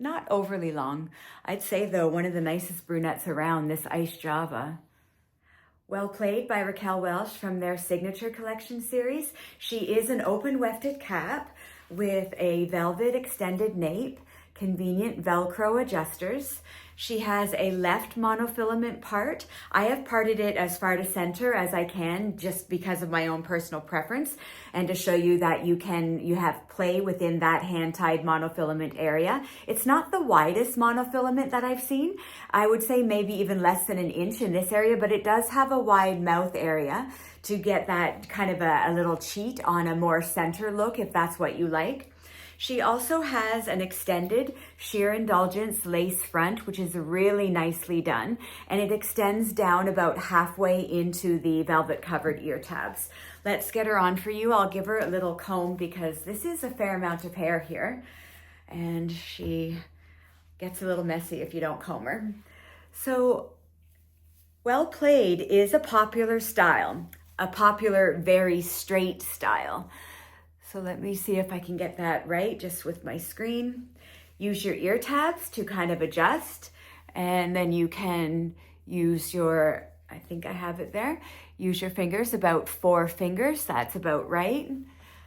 not overly long. I'd say though, one of the nicest brunettes around, this Ice Java. Well Played by Raquel Welch from their Signature Collection series. She is an open wefted cap with a velvet extended nape, convenient Velcro adjusters. She has a left monofilament part. I have parted it as far to center as I can just because of my own personal preference and to show you that you have play within that hand-tied monofilament area. It's not the widest monofilament that I've seen. I would say maybe even less than an inch in this area, but it does have a wide mouth area to get that kind of a little cheat on a more center look if that's what you like. She also has an extended sheer indulgence lace front, which is really nicely done, and it extends down about halfway into the velvet covered ear tabs. Let's get her on for you. I'll give her a little comb because this is a fair amount of hair here, and she gets a little messy if you don't comb her. So, Well Played is a popular style, a popular, very straight style. So let me see if I can get that right just with my screen. Use your ear tabs to kind of adjust, and then you can use your, I think I have it there, use your fingers, about 4 fingers, that's about right.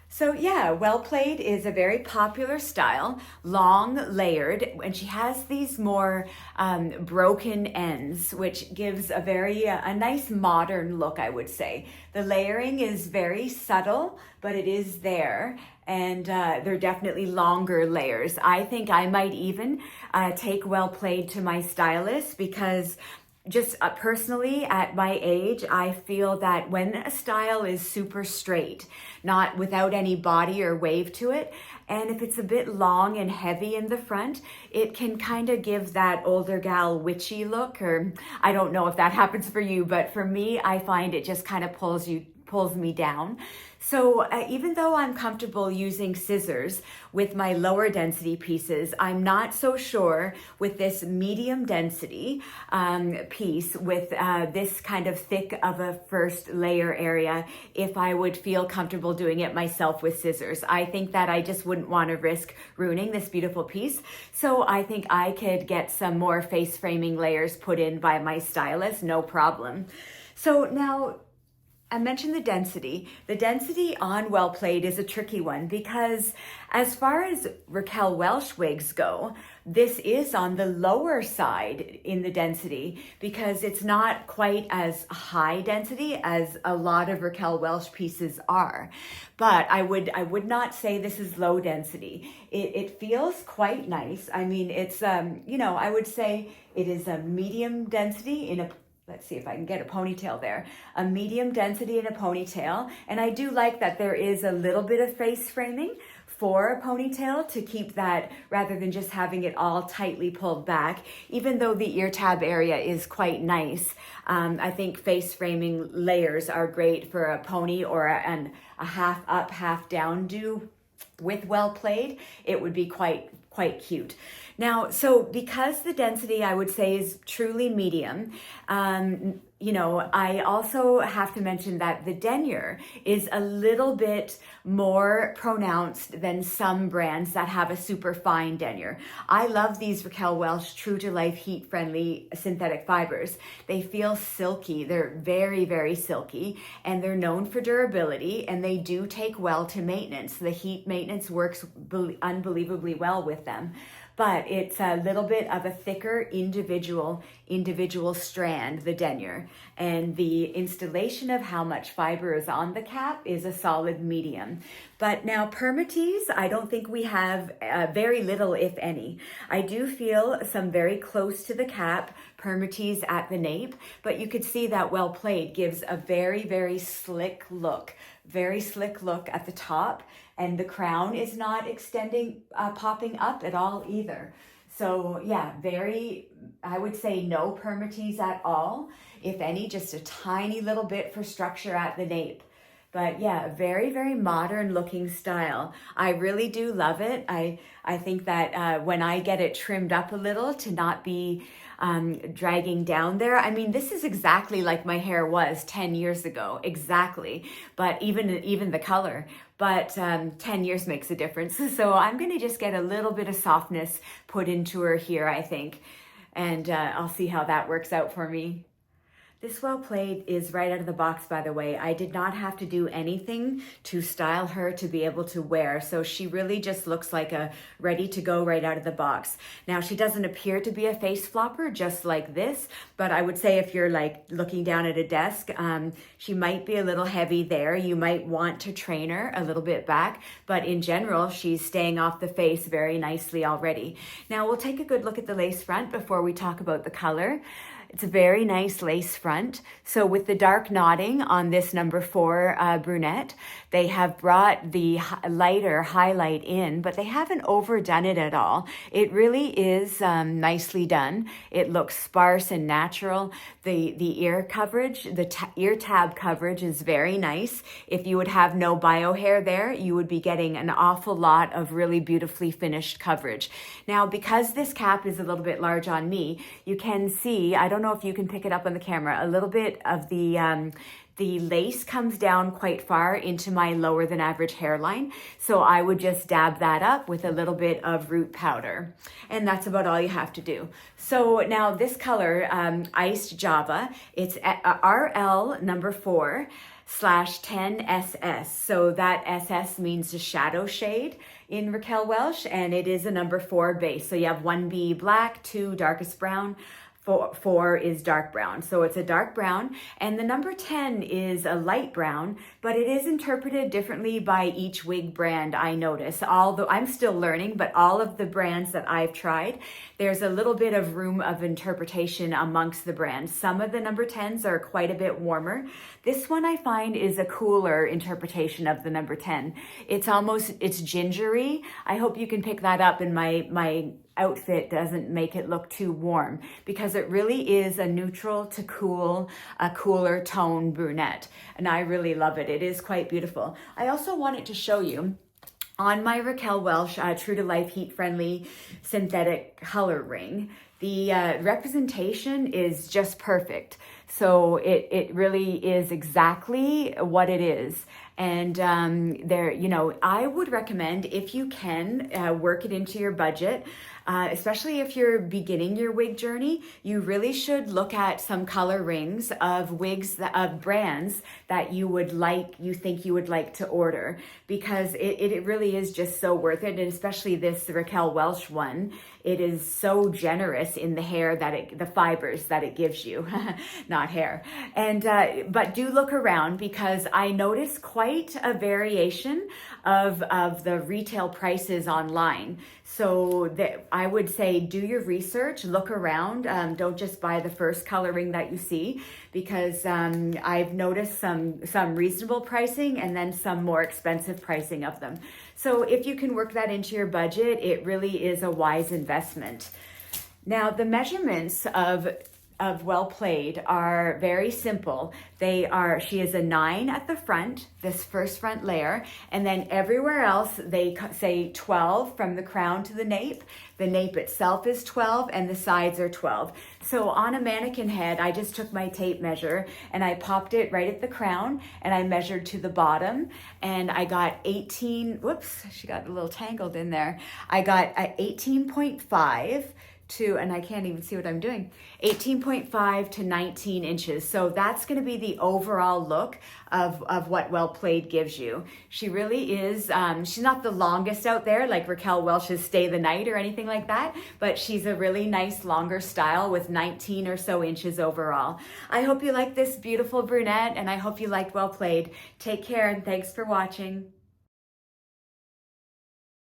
So yeah, Well Played is a very popular style, long layered, and she has these more broken ends, which gives a nice modern look, I would say. The layering is very subtle, but it is there, and they're definitely longer layers. I think I might even take Well Played to my stylist because just personally, at my age, I feel that when a style is super straight, not without any body or wave to it, and if it's a bit long and heavy in the front, it can kind of give that older gal witchy look, or I don't know if that happens for you, but for me, I find it just kind of pulls me down. So even though I'm comfortable using scissors with my lower density pieces, I'm not so sure with this medium density piece with this kind of thick of a first layer area if I would feel comfortable doing it myself with scissors. I think that I just wouldn't want to risk ruining this beautiful piece. So I think I could get some more face framing layers put in by my stylist, no problem. So now, I mentioned the density. The density on Well Played is a tricky one because as far as Raquel Welch wigs go, this is on the lower side in the density because it's not quite as high density as a lot of Raquel Welch pieces are. But I would not say this is low density. It feels quite nice. I mean, it's, I would say it is a medium density in a, let's see if I can get a ponytail there. A medium density in a ponytail. And I do like that there is a little bit of face framing for a ponytail to keep that rather than just having it all tightly pulled back. Even though the ear tab area is quite nice, I think face framing layers are great for a pony or a half up, half down do with Well Played. It would be quite cute. Now, so because the density I would say is truly medium, I also have to mention that the denier is a little bit more pronounced than some brands that have a super fine denier. I love these Raquel Welch true to life heat friendly synthetic fibers. They feel silky. They're very, very silky, and they're known for durability, and they do take well to maintenance. The heat maintenance works unbelievably well with them. But it's a little bit of a thicker individual strand, the denier. And the installation of how much fiber is on the cap is a solid medium. But now permatease, I don't think we have very little, if any. I do feel some very close to the cap permatease at the nape, but you could see that Well Played gives a very, very slick look at the top, and the crown is not extending, popping up at all either. So yeah, I would say no permatease at all. If any, just a tiny little bit for structure at the nape. But yeah, very, very modern looking style. I really do love it. I think that when I get it trimmed up a little to not be dragging down there. I mean, this is exactly like my hair was 10 years ago, exactly. But even the color, but 10 years makes a difference. So I'm gonna just get a little bit of softness put into her here, I think. And I'll see how that works out for me. This Well Played is right out of the box, by the way. I did not have to do anything to style her to be able to wear. So she really just looks like a ready to go right out of the box. Now, she doesn't appear to be a face flopper just like this, but I would say if you're like looking down at a desk, she might be a little heavy there. You might want to train her a little bit back, but in general, she's staying off the face very nicely already. Now, we'll take a good look at the lace front before we talk about the color. It's a very nice lace front. So with the dark knotting on this number 4 brunette, they have brought the lighter highlight in, but they haven't overdone it at all. It really is nicely done. It looks sparse and natural. The ear coverage, the ear tab coverage is very nice. If you would have no bio hair there, you would be getting an awful lot of really beautifully finished coverage. Now, because this cap is a little bit large on me, you can see, I don't know if you can pick it up on the camera, a little bit of the lace comes down quite far into my lower than average hairline. So I would just dab that up with a little bit of root powder. And that's about all you have to do. So now this color, Iced Java, it's RL number 4/10SS. So that SS means the shadow shade in Raquel Welch, and it is a number 4 base. So you have 1B black, 2 darkest brown, 4 is dark brown. So it's a dark brown, and the number 10 is a light brown, but it is interpreted differently by each wig brand, I notice. Although I'm still learning, but all of the brands that I've tried, there's a little bit of room of interpretation amongst the brands. Some of the number 10s are quite a bit warmer. This one I find is a cooler interpretation of the number 10. It's gingery. I hope you can pick that up in my outfit doesn't make it look too warm, because it really is a neutral to cool, a cooler tone brunette. And I really love it. It is quite beautiful. I also wanted to show you on my Raquel Welch True to Life Heat Friendly Synthetic Color Ring, the representation is just perfect. So it really is exactly what it is. And I would recommend, if you can, work it into your budget, especially if you're beginning your wig journey, you really should look at some color rings of wigs, of brands that you think you would like to order, because it really is just so worth it. And especially this Raquel Welch one, it is so generous in the hair that the fibers that it gives you, not hair. And, but do look around, because I noticed quite a variation of the retail prices online. So I would say do your research, look around, don't just buy the first coloring that you see, because I've noticed some reasonable pricing and then some more expensive pricing of them. So if you can work that into your budget, it really is a wise investment. Now, the measurements of Well Played are very simple. She is a 9 at the front, this first front layer, and then everywhere else they say 12 from the crown to the nape. The nape itself is 12 and the sides are 12. So on a mannequin head, I just took my tape measure and I popped it right at the crown and I measured to the bottom, and I got 18, whoops, she got a little tangled in there. I got 18.5 and I can't even see what I'm doing, 18.5 to 19 inches. So that's going to be the overall look of what Well Played gives you. She really is, she's not the longest out there like Raquel Welch's Stay the Night or anything like that, but she's a really nice longer style with 19 or so inches overall. I hope you like this beautiful brunette, and I hope you liked Well Played. Take care, and thanks for watching.